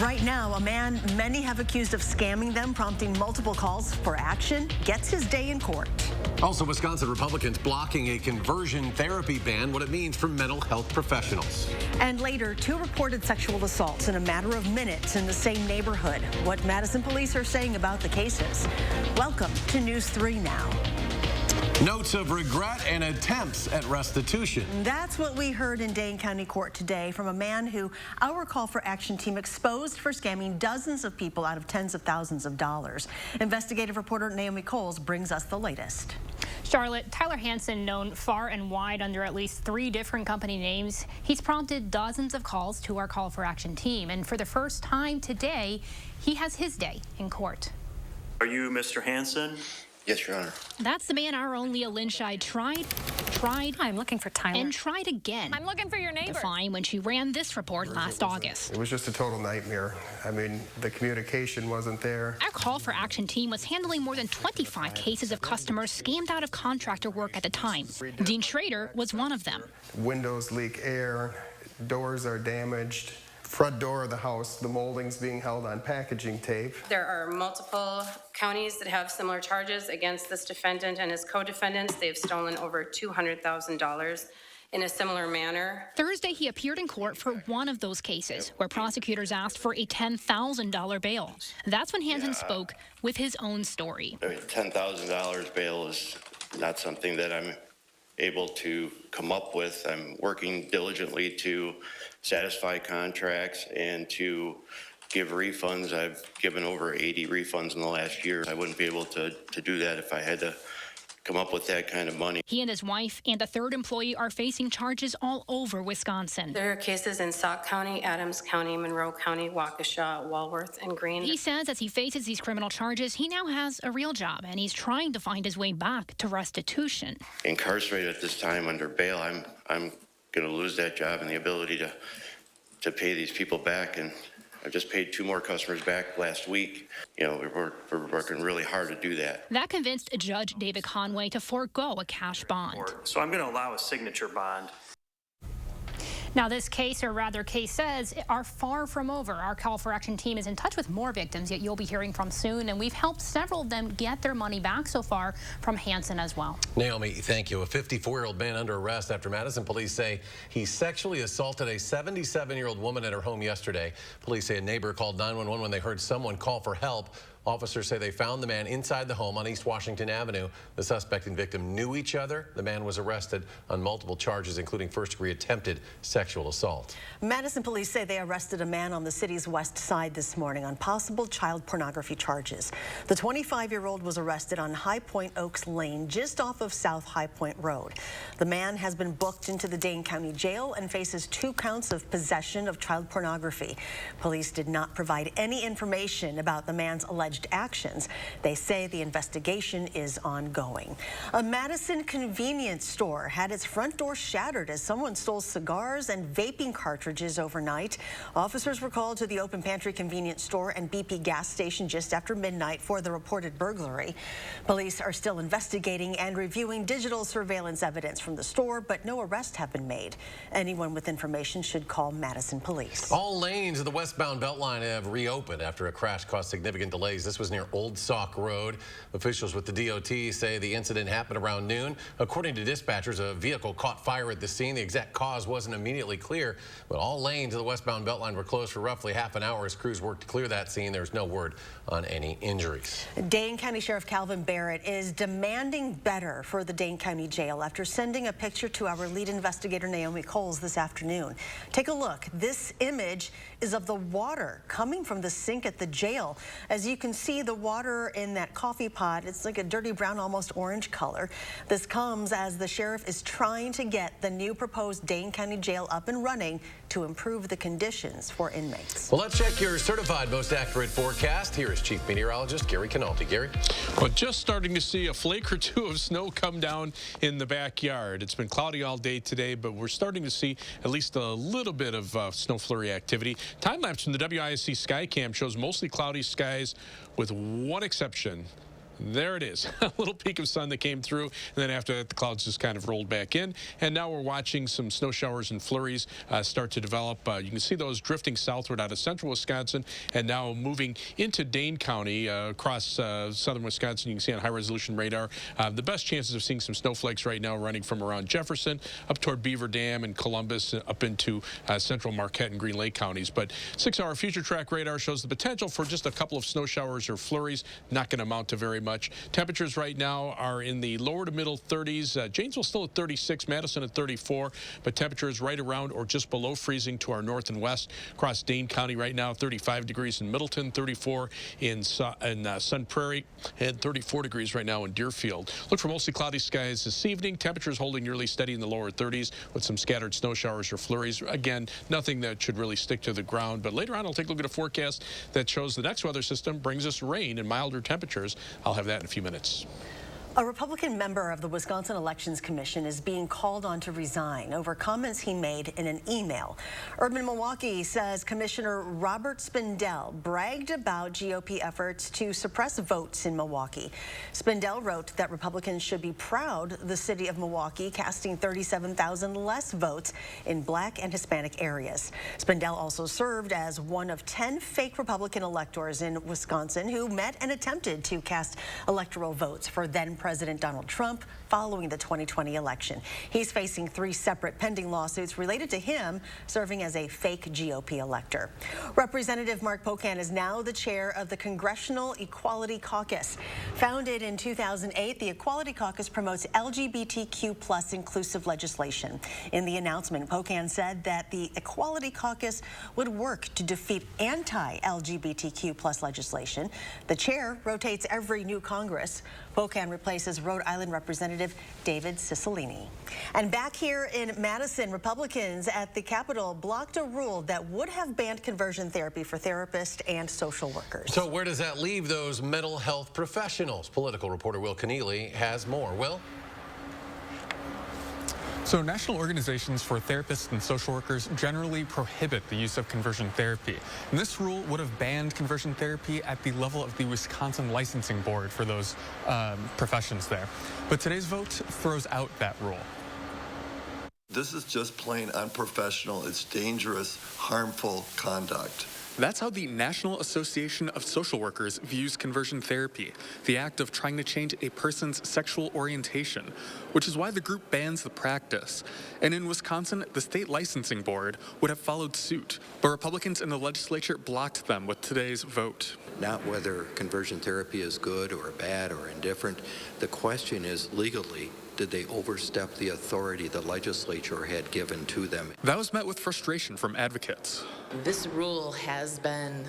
Right now, a man many have accused of scamming them, prompting multiple calls for action, gets his day in court. Also, Wisconsin Republicans blocking a conversion therapy ban, what it means for mental health professionals. And later, 2 reported sexual assaults in a matter of minutes in the same neighborhood. What Madison police are saying about the cases. Welcome to News 3 Now. Notes of regret and attempts at restitution. That's what we heard in Dane County Court today from a man who our Call for Action team exposed for scamming dozens of people out of tens of thousands of dollars. Investigative reporter Naomi Coles brings us the latest. Charlotte, Tyler Hansen, known far and wide under at least 3 different company names, he's prompted dozens of calls to our Call for Action team. And for the first time today, he has his day in court. Are you Mr. Hansen? Yes, Your Honor. That's the man our own Leah Linscheid tried. I'm looking for Tyler. And tried again. I'm looking for your neighbor. To find when she ran this report last August. It was just a total nightmare. I mean, the communication wasn't there. Our Call for Action team was handling more than 25 cases of customers scammed out of contractor work at the time. Dean Schrader was one of them. Windows leak air, doors are damaged. Front door of the house, the molding's being held on packaging tape. There are multiple counties that have similar charges against this defendant and his co-defendants. They've stolen over $200,000 in a similar manner. Thursday, he appeared in court for one of those cases where prosecutors asked for a $10,000 bail. That's when Hansen spoke with his own story. I mean, $10,000 bail is not something that I'm able to come up with. I'm working diligently to satisfy contracts and to give refunds. I've given over 80 refunds in the last year. I wouldn't be able to do that if I had to come up with that kind of money. He and his wife and a 3rd employee are facing charges all over Wisconsin. There are cases in Sauk County, Adams County, Monroe County, Waukesha, Walworth, and Greene. He says as he faces these criminal charges, he now has a real job, and he's trying to find his way back to restitution. Incarcerated at this time under bail, I'm going to lose that job and the ability to pay these people back. And I just paid 2 more customers back last week. You know, we're working really hard to do that. That convinced Judge David Conway to forego a cash bond. So I'm going to allow a signature bond. Now, this case, or rather cases, are far from over. Our Call for Action team is in touch with more victims that you'll be hearing from soon, and we've helped several of them get their money back so far from Hansen as well. Naomi, thank you. A 54-year-old man under arrest after Madison police say he sexually assaulted a 77-year-old woman at her home yesterday. Police say a neighbor called 911 when they heard someone call for help. Officers say they found the man inside the home on East Washington Avenue. The suspect and victim knew each other. The man was arrested on multiple charges, including first-degree attempted sexual assault. Madison police say they arrested a man on the city's west side this morning on possible child pornography charges. The 25-year-old was arrested on High Point Oaks Lane, just off of South High Point Road. The man has been booked into the Dane County Jail and faces 2 counts of possession of child pornography. Police did not provide any information about the man's alleged actions. They say the investigation is ongoing. A Madison convenience store had its front door shattered as someone stole cigars and vaping cartridges overnight. Officers were called to the Open Pantry convenience store and BP gas station just after midnight for the reported burglary. Police are still investigating and reviewing digital surveillance evidence from the store, but no arrests have been made. Anyone with information should call Madison police. All lanes of the westbound Beltline have reopened after a crash caused significant delays. This was near Old Sauk Road. Officials with the DOT say the incident happened around noon. According to dispatchers, a vehicle caught fire at the scene. The exact cause wasn't immediately clear, but all lanes of the westbound Beltline were closed for roughly half an hour as crews worked to clear that scene. There's no word on any injuries. Dane County Sheriff Calvin Barrett is demanding better for the Dane County Jail after sending a picture to our lead investigator Naomi Coles this afternoon. Take a look. This image is of the water coming from the sink at the jail. As you can see, the water in that coffee pot, it's like a dirty brown, almost orange color. This comes as the sheriff is trying to get the new proposed Dane County Jail up and running to improve the conditions for inmates. Well, let's check your certified most accurate forecast. Here is Chief Meteorologist Gary Canalti. Gary? Well, just starting to see a flake or 2 of snow come down in the backyard. It's been cloudy all day today, but we're starting to see at least a little bit of snow flurry activity. Time lapse from the WISC Skycam shows mostly cloudy skies with one exception. There it is, a little peek of sun that came through, and then after that, the clouds just kind of rolled back in. And now we're watching some snow showers and flurries start to develop. You can see those drifting southward out of central Wisconsin and now moving into Dane County across southern Wisconsin. You can see on high-resolution radar the best chances of seeing some snowflakes right now running from around Jefferson up toward Beaver Dam and Columbus up into central Marquette and Green Lake counties. But 6-hour future track radar shows the potential for just a couple of snow showers or flurries, not going to amount to very much. Temperatures right now are in the lower to middle 30s. Janesville still at 36, Madison at 34, but temperatures right around or just below freezing to our north and west. Across Dane County right now, 35 degrees in Middleton, 34 in Sun Prairie, and 34 degrees right now in Deerfield. Look for mostly cloudy skies this evening. Temperatures holding nearly steady in the lower 30s with some scattered snow showers or flurries. Again, nothing that should really stick to the ground. But later on, I'll take a look at a forecast that shows the next weather system brings us rain and milder temperatures. I'll have that in a few minutes. A Republican member of the Wisconsin Elections Commission is being called on to resign over comments he made in an email. Urban Milwaukee says Commissioner Robert Spindell bragged about GOP efforts to suppress votes in Milwaukee. Spindell wrote that Republicans should be proud the city of Milwaukee casting 37,000 less votes in Black and Hispanic areas. Spindell also served as one of 10 fake Republican electors in Wisconsin who met and attempted to cast electoral votes for then-President Donald Trump following the 2020 election. He's facing 3 separate pending lawsuits related to him serving as a fake GOP elector. Representative Mark Pocan is now the chair of the Congressional Equality Caucus. Founded in 2008, the Equality Caucus promotes LGBTQ+ inclusive legislation. In the announcement, Pocan said that the Equality Caucus would work to defeat anti-LGBTQ+ legislation. The chair rotates every new Congress. Pocan replaces Rhode Island Representative David Cicilline. And back here in Madison, Republicans at the Capitol blocked a rule that would have banned conversion therapy for therapists and social workers. So where does that leave those mental health professionals? Political reporter Will Keneally has more. Will? So national organizations for therapists and social workers generally prohibit the use of conversion therapy. And this rule would have banned conversion therapy at the level of the Wisconsin Licensing Board for those professions there. But today's vote throws out that rule. This is just plain unprofessional. It's dangerous, harmful conduct. That's how the National Association of Social Workers views conversion therapy, the act of trying to change a person's sexual orientation, which is why the group bans the practice. And in Wisconsin, the state licensing board would have followed suit, but Republicans in the legislature blocked them with today's vote. Not whether conversion therapy is good or bad or indifferent. The question is, legally, did they overstep the authority the legislature had given to them? That was met with frustration from advocates. This rule has been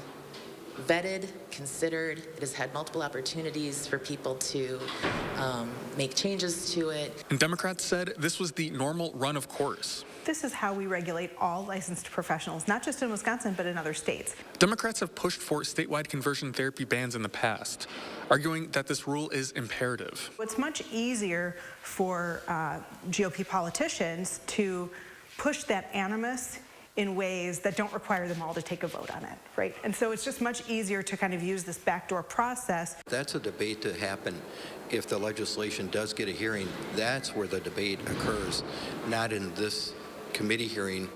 vetted, considered. It has had multiple opportunities for people to make changes to it. And Democrats said this was the normal run of course. This is how we regulate all licensed professionals, not just in Wisconsin, but in other states. Democrats have pushed for statewide conversion therapy bans in the past, arguing that this rule is imperative. It's much easier for GOP politicians to push that animus in ways that don't require them all to take a vote on it, right? And so it's just much easier to kind of use this backdoor process. That's a debate to happen if the legislation does get a hearing. That's where the debate occurs, not in this committee hearing.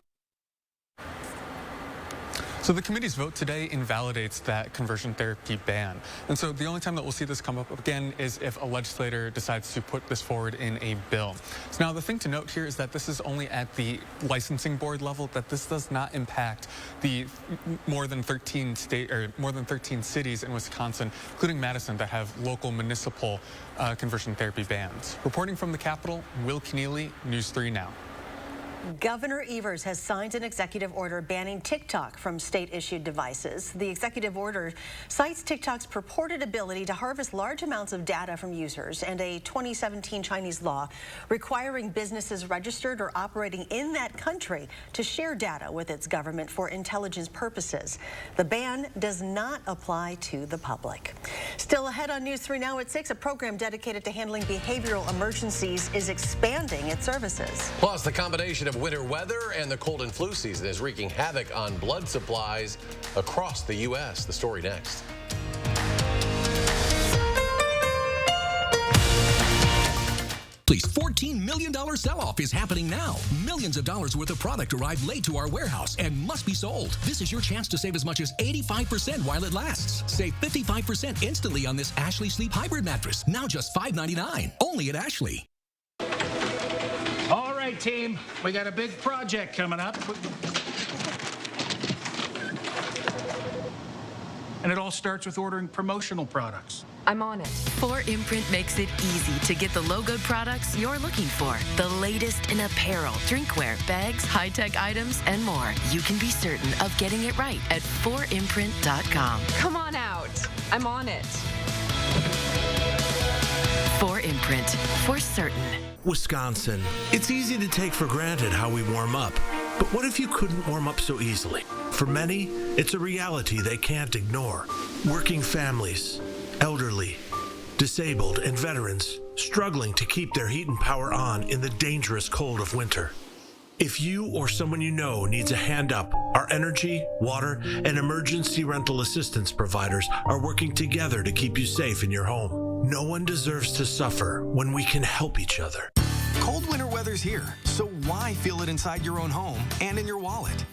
So the committee's vote today invalidates that conversion therapy ban. And so the only time that we'll see this come up again is if a legislator decides to put this forward in a bill. So now the thing to note here is that this is only at the licensing board level, that this does not impact the more than 13 cities in Wisconsin, including Madison, that have local municipal conversion therapy bans. Reporting from the Capitol, Will Keneally, News 3 Now. Governor Evers has signed an executive order banning TikTok from state-issued devices. The executive order cites TikTok's purported ability to harvest large amounts of data from users and a 2017 Chinese law requiring businesses registered or operating in that country to share data with its government for intelligence purposes. The ban does not apply to the public. Still ahead on News 3 Now at 6, a program dedicated to handling behavioral emergencies is expanding its services. Plus, the combination of winter weather and the cold and flu season is wreaking havoc on blood supplies across the U.S. The story next. Ashley's $14 million sell-off is happening now. Millions of dollars worth of product arrived late to our warehouse and must be sold. This is your chance to save as much as 85% while it lasts. Save 55% instantly on this Ashley Sleep Hybrid mattress. Now just $5.99. Only at Ashley. All right, team. We got a big project coming up. And it all starts with ordering promotional products. I'm on it. 4imprint makes it easy to get the logoed products you're looking for. The latest in apparel, drinkware, bags, high-tech items, and more. You can be certain of getting it right at 4imprint.com. Come on out. I'm on it. 4imprint, for certain. Wisconsin. It's easy to take for granted how we warm up. But what if you couldn't warm up so easily? For many, it's a reality they can't ignore. Working families, elderly, disabled, and veterans struggling to keep their heat and power on in the dangerous cold of winter. If you or someone you know needs a hand up, our energy, water, and emergency rental assistance providers are working together to keep you safe in your home. No one deserves to suffer when we can help each other. Cold winter weather's here, so why feel it inside your own home and in your wallet?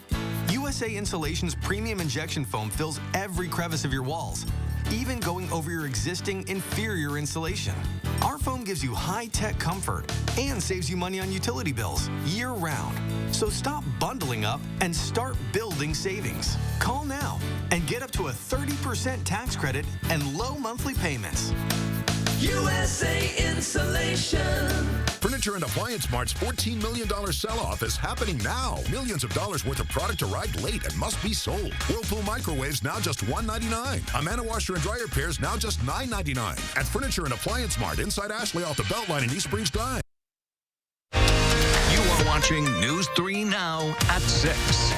USA Insulation's premium injection foam fills every crevice of your walls, even going over your existing inferior insulation. Our foam gives you high-tech comfort and saves you money on utility bills year-round. So stop bundling up and start building savings. Call now and get up to a 30% tax credit and low monthly payments. USA Insulation. Furniture and Appliance Mart's $14 million sell-off is happening now. Millions of dollars worth of product arrived late and must be sold. Whirlpool microwaves now just $1.99. Amana washer and dryer pairs now just $9.99. At Furniture and Appliance Mart inside Ashley off the Beltline in East Springs Drive. You are watching News 3 Now at 6.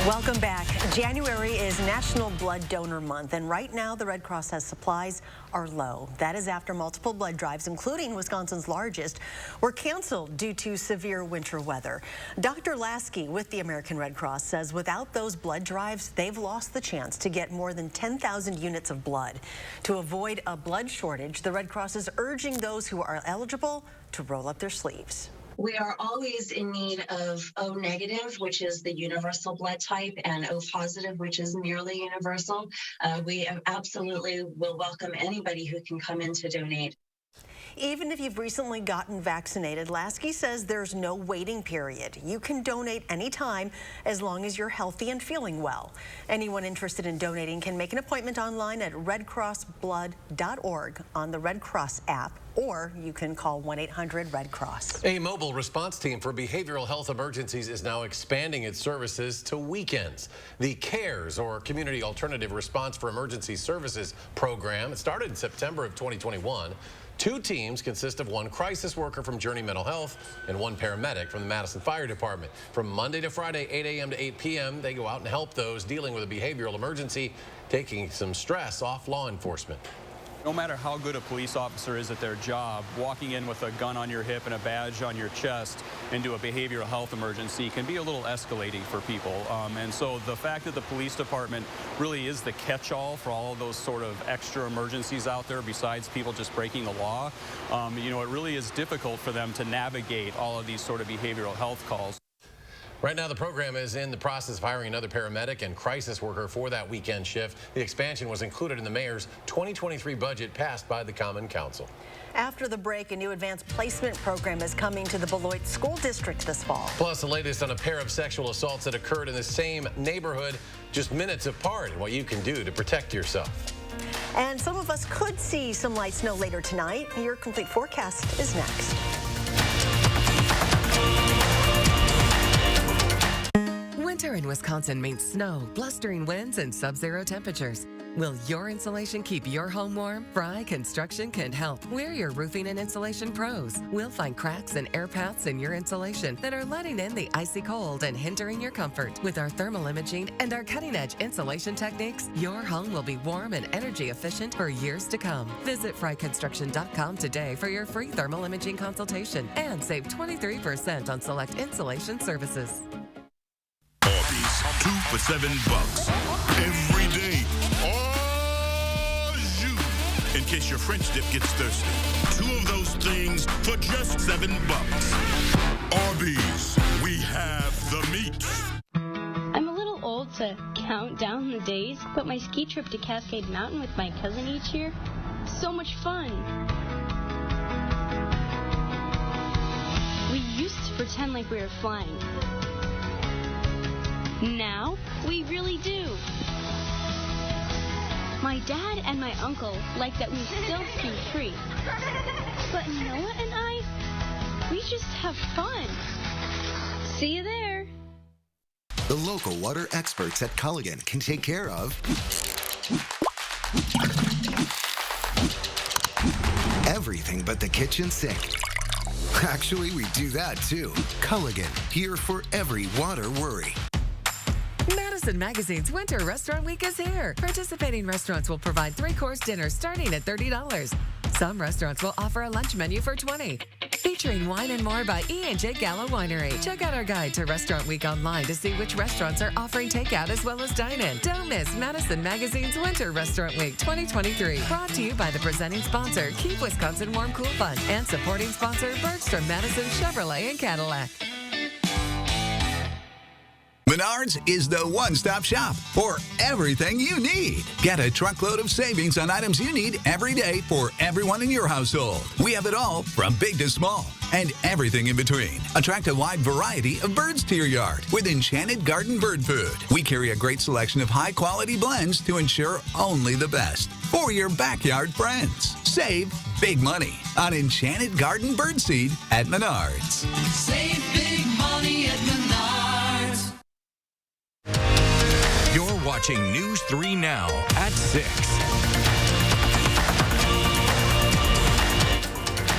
Welcome back. January is National Blood Donor Month, and right now the Red Cross says supplies are low. That is after multiple blood drives, including Wisconsin's largest, were canceled due to severe winter weather. Dr. Lasky with the American Red Cross says without those blood drives, they've lost the chance to get more than 10,000 units of blood. To avoid a blood shortage, the Red Cross is urging those who are eligible to roll up their sleeves. We are always in need of O negative, which is the universal blood type, and O positive, which is nearly universal. We absolutely will welcome anybody who can come in to donate. Even if you've recently gotten vaccinated, Lasky says there's no waiting period. You can donate anytime as long as you're healthy and feeling well. Anyone interested in donating can make an appointment online at redcrossblood.org on the Red Cross app, or you can call 1-800-RED-CROSS. A mobile response team for behavioral health emergencies is now expanding its services to weekends. The CARES, or Community Alternative Response for Emergency Services program, it started in September of 2021. 2 teams consist of 1 crisis worker from Journey Mental Health and 1 paramedic from the Madison Fire Department. From Monday to Friday, 8 a.m. to 8 p.m., they go out and help those dealing with a behavioral emergency, taking some stress off law enforcement. No matter how good a police officer is at their job, walking in with a gun on your hip and a badge on your chest into a behavioral health emergency can be a little escalating for people. And so the fact that the police department really is the catch-all for all of those sort of extra emergencies out there besides people just breaking the law, you know, it really is difficult for them to navigate all of these sort of behavioral health calls. Right now, the program is in the process of hiring another paramedic and crisis worker for that weekend shift. The expansion was included in the mayor's 2023 budget passed by the Common Council. After the break, a new advanced placement program is coming to the Beloit School District this fall. Plus, the latest on a pair of sexual assaults that occurred in the same neighborhood just minutes apart and what you can do to protect yourself. And some of us could see some light snow later tonight. Your complete forecast is next. Winter in Wisconsin means snow, blustering winds, and sub-zero temperatures. Will your insulation keep your home warm? Fry Construction can help. We're your roofing and insulation pros. We'll find cracks and air paths in your insulation that are letting in the icy cold and hindering your comfort. With our thermal imaging and our cutting-edge insulation techniques, your home will be warm and energy efficient for years to come. Visit fryconstruction.com today for your free thermal imaging consultation and save 23% on select insulation services. 2 for $7 every day. All you in case your French dip gets thirsty. 2 of those things for just $7. Arby's, we have the meat. I'm a little old to count down the days, but my ski trip to Cascade Mountain with my cousin each year, so much fun. We used to pretend like we were flying. Now, we really do. My dad and my uncle like that we still ski free. But Noah and I, we just have fun. See you there. The local water experts at Culligan can take care of everything but the kitchen sink. Actually, we do that too. Culligan, here for every water worry. Madison Magazine's Winter Restaurant Week is here. Participating restaurants will provide 3-course dinners starting at $30. Some restaurants will offer a lunch menu for $20. Featuring wine and more by E&J Gallo Winery. Check out our guide to Restaurant Week online to see which restaurants are offering takeout as well as dine-in. Don't miss Madison Magazine's Winter Restaurant Week 2023. Brought to you by the presenting sponsor, Keep Wisconsin Warm Cool Fund, and supporting sponsor, Bergstrom Madison Chevrolet and Cadillac. Menards is the one-stop shop for everything you need. Get a truckload of savings on items you need every day for everyone in your household. We have it all from big to small and everything in between. Attract a wide variety of birds to your yard with Enchanted Garden Bird Food. We carry a great selection of high-quality blends to ensure only the best for your backyard friends. Save big money on Enchanted Garden Birdseed at Menards. Save big money at Menards. You're watching News 3 Now at 6.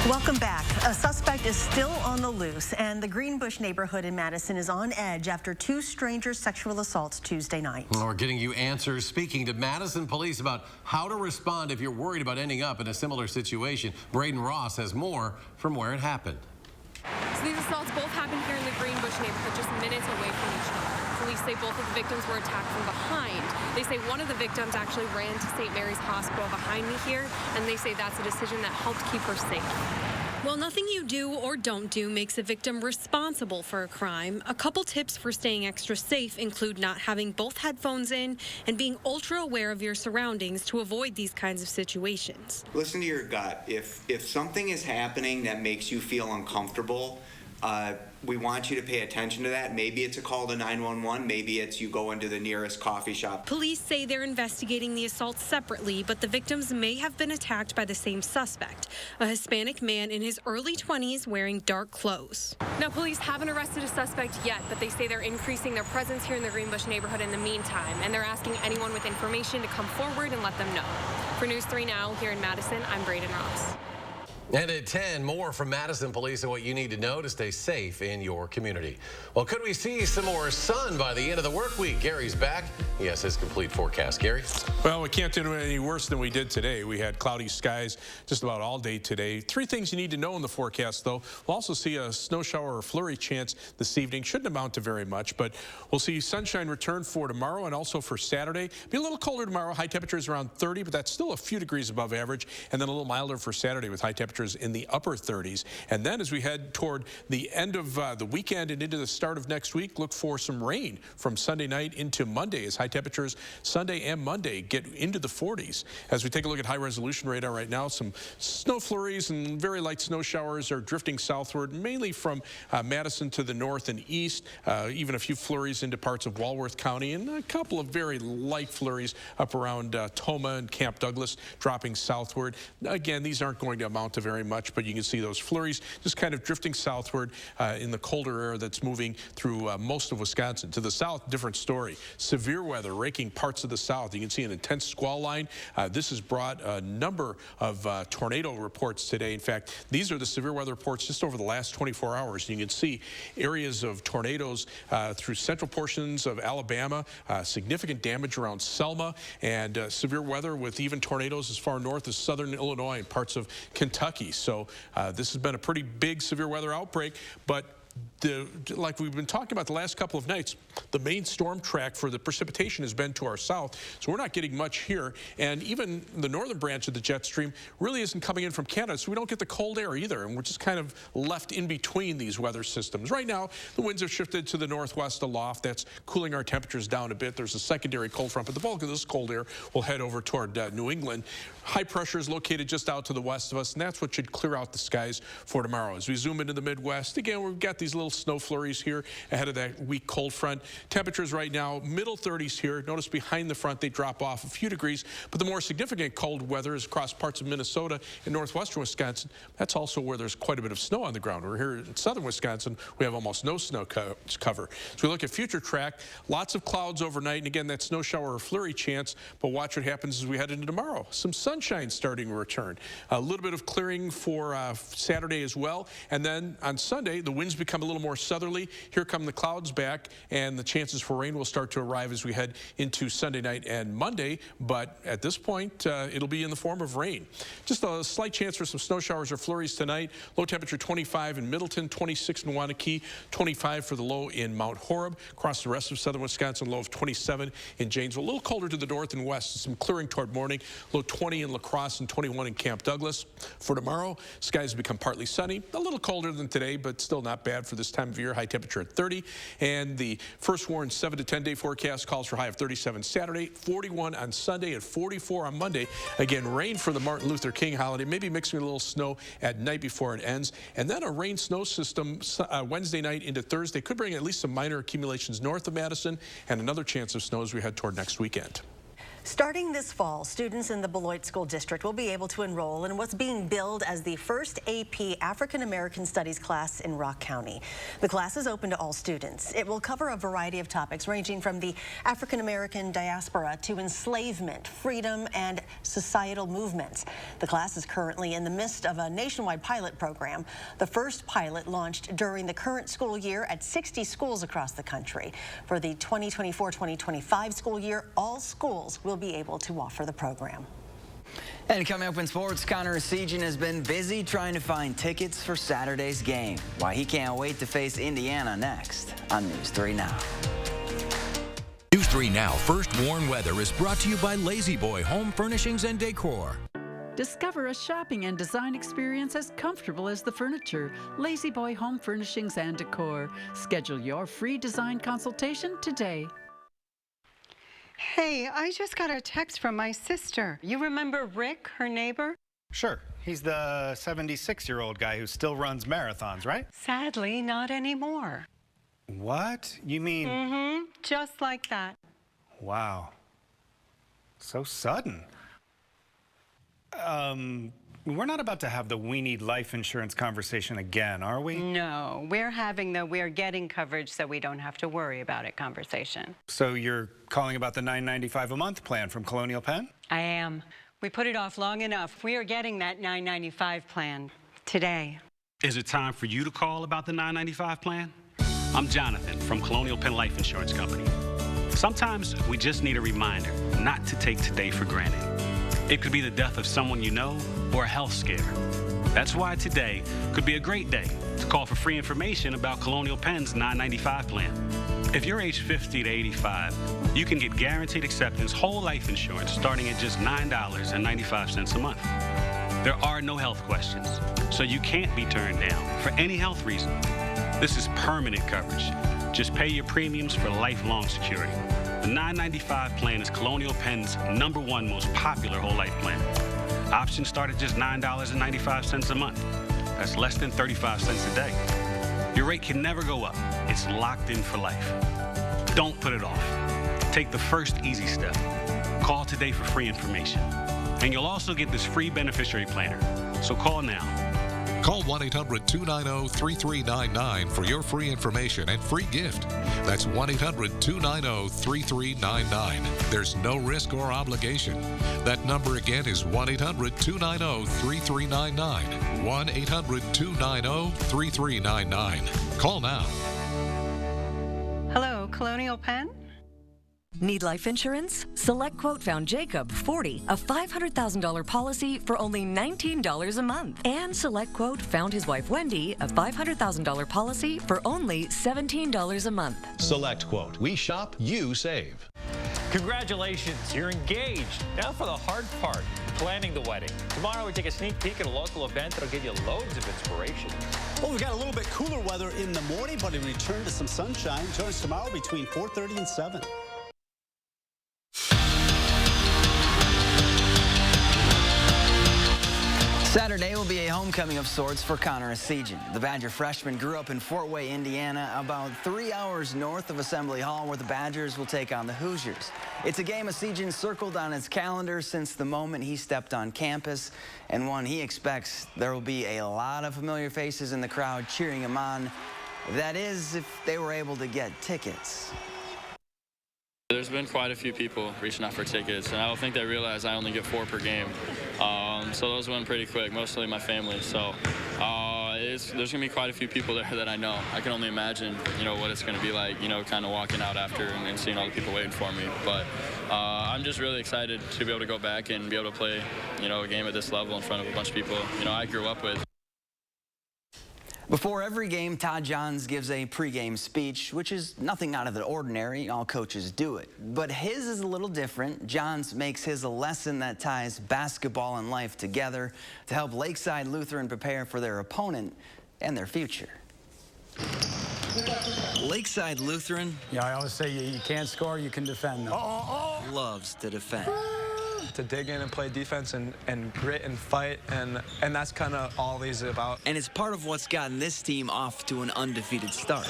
Welcome back. A suspect is still on the loose, and the Greenbush neighborhood in Madison is on edge after 2 strangers' sexual assaults Tuesday night. Well, we're getting you answers. Speaking to Madison police about how to respond if you're worried about ending up in a similar situation. Braden Ross has more from where it happened. So these assaults both happened here in the Greenbush neighborhood, just minutes away from each other. Police say both of the victims were attacked from behind. They say one of the victims actually ran to St. Mary's Hospital behind me here, and they say that's a decision that helped keep her safe. Well, nothing you do or don't do makes a victim responsible for a crime. A couple tips for staying extra safe include not having both headphones in and being ultra aware of your surroundings to avoid these kinds of situations. Listen to your gut. If something is happening that makes you feel uncomfortable, we want you to pay attention to that. Maybe it's a call to 911. Maybe it's you go into the nearest coffee shop. Police say they're investigating the assaults separately, but the victims may have been attacked by the same suspect, a Hispanic man in his early 20s wearing dark clothes. Now, police haven't arrested a suspect yet, but they say they're increasing their presence here in the Greenbush neighborhood in the meantime, and they're asking anyone with information to come forward and let them know. For News 3 Now, here in Madison, I'm Braden Ross. And at 10, more from Madison police and what you need to know to stay safe in your community. Well, could we see some more sun by the end of the work week? Gary's back. He has his complete forecast. Gary? Well, we can't do any worse than we did today. We had cloudy skies just about all day today. 3 things you need to know in the forecast, though. We'll also see a snow shower or flurry chance this evening. Shouldn't amount to very much, but we'll see sunshine return for tomorrow and also for Saturday. Be a little colder tomorrow. High temperatures around 30, but that's still a few degrees above average. And then a little milder for Saturday with high temperatures in the upper 30s. And then as we head toward the end of the weekend and into the start of next week, look for some rain from Sunday night into Monday as high temperatures Sunday and Monday get into the 40s. As we take a look at high resolution radar right now, some snow flurries and very light snow showers are drifting southward, mainly from Madison to the north and east, even a few flurries into parts of Walworth County, and a couple of very light flurries up around Toma and Camp Douglas dropping southward. Again, these aren't going to amount to very much, but you can see those flurries just kind of drifting southward in the colder air that's moving through most of Wisconsin. To the south, different story. Severe weather raking parts of the south. You can see an intense squall line. This has brought a number of tornado reports today. In fact, these are the severe weather reports just over the last 24 hours. You can see areas of tornadoes through central portions of Alabama, significant damage around Selma, and severe weather with even tornadoes as far north as southern Illinois and parts of Kentucky. So this has been a pretty big severe weather outbreak, but like we've been talking about the last couple of nights, the main storm track for the precipitation has been to our south, so we're not getting much here. And even the northern branch of the jet stream really isn't coming in from Canada, so we don't get the cold air either. And we're just kind of left in between these weather systems. Right now, the winds have shifted to the northwest aloft. That's cooling our temperatures down a bit. There's a secondary cold front, but the bulk of this cold air will head over toward New England. High pressure is located just out to the west of us, and that's what should clear out the skies for tomorrow. As we zoom into the Midwest, again, we've got these little snow flurries here ahead of that weak cold front. Temperatures right now, middle 30s here. Notice behind the front, they drop off a few degrees, but the more significant cold weather is across parts of Minnesota and northwestern Wisconsin. That's also where there's quite a bit of snow on the ground. We're here in southern Wisconsin, we have almost no snow cover. So we look at future track, lots of clouds overnight, and again, that snow shower or flurry chance, but watch what happens as we head into tomorrow. Some sunshine starting to return. A little bit of clearing for Saturday as well, and then on Sunday, the winds become a little more southerly. Here come the clouds back, and the chances for rain will start to arrive as we head into Sunday night and Monday, but at this point, it'll be in the form of rain. Just a slight chance for some snow showers or flurries tonight. Low temperature 25 in Middleton, 26 in Waunakee, 25 for the low in Mount Horeb. Across the rest of southern Wisconsin, low of 27 in Janesville. A little colder to the north and west, some clearing toward morning. Low 20 in La Crosse and 21 in Camp Douglas. For tomorrow, skies become partly sunny. A little colder than today, but still not bad for this time of year. High temperature at 30. And the first warned 7 to 10 day forecast calls for high of 37 Saturday, 41 on Sunday, and 44 on Monday. Again, rain for the Martin Luther King holiday, maybe mixing a little snow at night before it ends. And then a rain-snow system Wednesday night into Thursday could bring at least some minor accumulations north of Madison, and another chance of snow as we head toward next weekend. Starting this fall, students in the Beloit School District will be able to enroll in what's being billed as the first AP African American Studies class in Rock County. The class is open to all students. It will cover a variety of topics ranging from the African American diaspora to enslavement, freedom, and societal movements. The class is currently in the midst of a nationwide pilot program. The first pilot launched during the current school year at 60 schools across the country. For the 2024-2025 school year, all schools will be able to offer the program. And coming up in sports, Connor Sejan has been busy trying to find tickets for Saturday's game. Why he can't wait to face Indiana next on News 3 Now. News 3 Now First Warn Weather is brought to you by Lazy Boy Home Furnishings and Decor. Discover a shopping and design experience as comfortable as the furniture. Lazy Boy Home Furnishings and Decor. Schedule your free design consultation today. Hey, I just got a text from my sister. You remember Rick, her neighbor? Sure. He's the 76-year-old guy who still runs marathons, right? Sadly, not anymore. What? You mean... Mm-hmm. Just like that. Wow. So sudden. We're not about to have the we need life insurance conversation again, are we? No, we're having the we're getting coverage so we don't have to worry about it conversation. So you're calling about the $9.95 a month plan from Colonial Penn? I am. We put it off long enough. We are getting that $9.95 plan today. Is it time for you to call about the $9.95 plan? I'm Jonathan from Colonial Penn Life Insurance Company. Sometimes we just need a reminder not to take today for granted. It could be the death of someone you know or a health scare. That's why today could be a great day to call for free information about Colonial Penn's $9.95 plan. If you're age 50 to 85, you can get guaranteed acceptance whole life insurance starting at just $9.95 a month. There are no health questions, so you can't be turned down for any health reason. This is permanent coverage. Just pay your premiums for lifelong security. The $9.95 plan is Colonial Penn's #1 most popular whole life plan. Options start at just $9.95 a month. That's less than 35 cents a day. Your rate can never go up. It's locked in for life. Don't put it off. Take the first easy step. Call today for free information. And you'll also get this free beneficiary planner. So call now. Call 1-800-290-3399 for your free information and free gift. That's 1-800-290-3399. There's no risk or obligation. That number again is 1-800-290-3399. 1-800-290-3399. Call now. Hello, Colonial Penn? Need life insurance? Select Quote found Jacob, 40, a $500,000 policy for only $19 a month. And Select Quote found his wife Wendy, a $500,000 policy for only $17 a month. Select Quote. We shop, you save. Congratulations, you're engaged. Now for the hard part, planning the wedding. Tomorrow we take a sneak peek at a local event that'll give you loads of inspiration. Well, we've got a little bit cooler weather in the morning, but a return to some sunshine. Join us tomorrow between 4:30 and 7. Saturday will be a homecoming of sorts for Connor Esigian. The Badger freshman grew up in Fort Wayne, Indiana, about 3 hours north of Assembly Hall, where the Badgers will take on the Hoosiers. It's a game Esigian circled on his calendar since the moment he stepped on campus, and one he expects there will be a lot of familiar faces in the crowd cheering him on. That is, if they were able to get tickets. There's been quite a few people reaching out for tickets, and I don't think they realize I only get 4 per game. So those went pretty quick, mostly my family. So there's going to be quite a few people there that I know. I can only imagine, what it's going to be like, kind of walking out after and seeing all the people waiting for me. But I'm just really excited to be able to go back and be able to play, a game at this level in front of a bunch of people, I grew up with. Before every game, Todd Johns gives a pregame speech, which is nothing out of the ordinary. All coaches do it. But his is a little different. Johns makes his a lesson that ties basketball and life together to help Lakeside Lutheran prepare for their opponent and their future. Lakeside Lutheran, I always say you can't score, you can defend, though. Loves to defend. To dig in and play defense and grit and fight, and that's kind of all he's about. And it's part of what's gotten this team off to an undefeated start.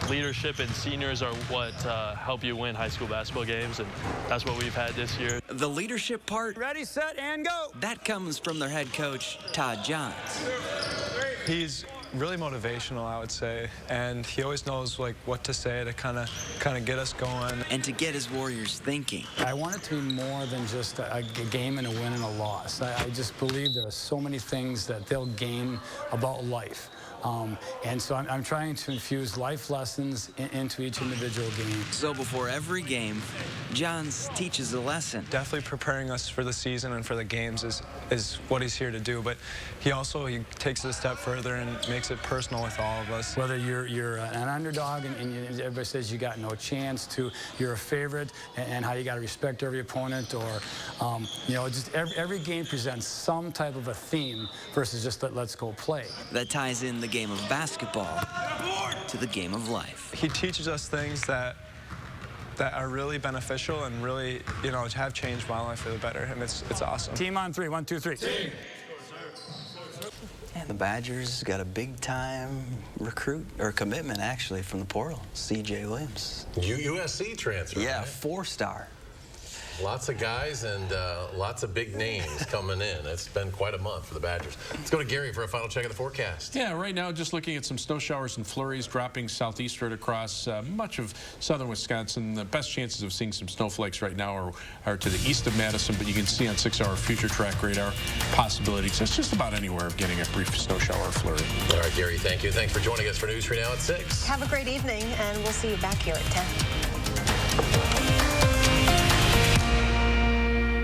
Leadership and seniors are what help you win high school basketball games, and that's what we've had this year. The leadership part, ready, set, and go. That comes from their head coach, Todd Johns. He's really motivational, I would say, and he always knows what to say to kind of get us going and to get his Warriors thinking. I want it to be more than just a game and a win and a loss. I just believe there are so many things that they'll gain about life. And so I'm trying to infuse life lessons into each individual game. So before every game, Johns teaches a lesson. Definitely preparing us for the season and for the games is what he's here to do, but he takes it a step further and makes it personal with all of us. Whether you're an underdog and everybody says you got no chance, to you're a favorite and how you got to respect every opponent, or just every game presents some type of a theme versus just let's go play. That ties in the game of basketball to the game of life. He teaches us things that are really beneficial and really, have changed my life for the better, and it's awesome. Team on 3, 1, 2, 3. Team. And the Badgers got a big-time recruit, or commitment, actually, from the portal, C.J. Williams. USC transfer. Yeah, right? 4-star. Lots of guys and lots of big names coming in. It's been quite a month for the Badgers. Let's go to Gary for a final check of the forecast. Yeah, right now just looking at some snow showers and flurries dropping southeastward across much of southern Wisconsin. The best chances of seeing some snowflakes right now are to the east of Madison, but you can see on 6-hour future track radar possibilities. It's just about anywhere of getting a brief snow shower or flurry. All right, Gary, thank you. Thanks for joining us for News 3 Now at 6. Have a great evening, and we'll see you back here at 10.